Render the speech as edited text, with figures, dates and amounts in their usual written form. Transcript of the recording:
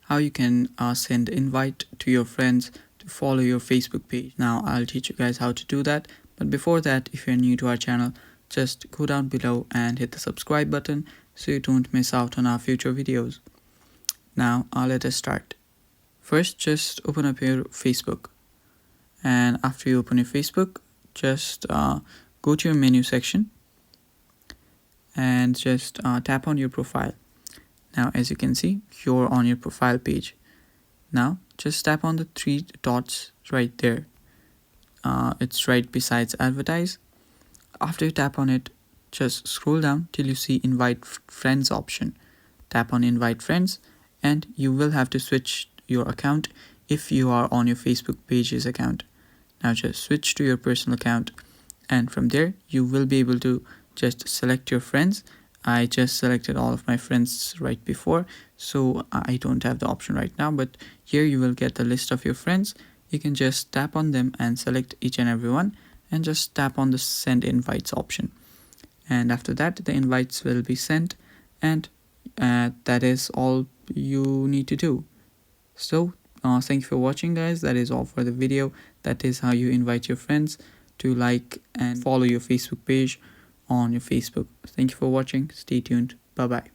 how you can send invite to your friends to follow your Facebook page. Now I'll teach you guys how to do that. But before that, if you're new to our channel, just go down below and hit the subscribe button so you don't miss out on our future videos. Now let us start. First, just open up your Facebook, and after you open your Facebook, just go to your menu section and just tap on your profile. Now as you can see, you're on your profile page. Now just tap on the three dots right there. It's right besides advertise. After you tap on it, just scroll down till you see invite friends option. Tap on invite friends and you will have to switch your account if you are on your Facebook page's account. Now just switch to your personal account, and from there you will be able to just select your friends. I just selected all of my friends right before, so I don't have the option right now, but here you will get the list of your friends. You can just tap on them and select each and every one and just tap on the send invites option, and after that the invites will be sent, and that is all you need to do. So thank you for watching, guys. That is all for the video. That is how you invite your friends to like and follow your Facebook page on your Facebook. Thank you for watching. Stay tuned. Bye bye.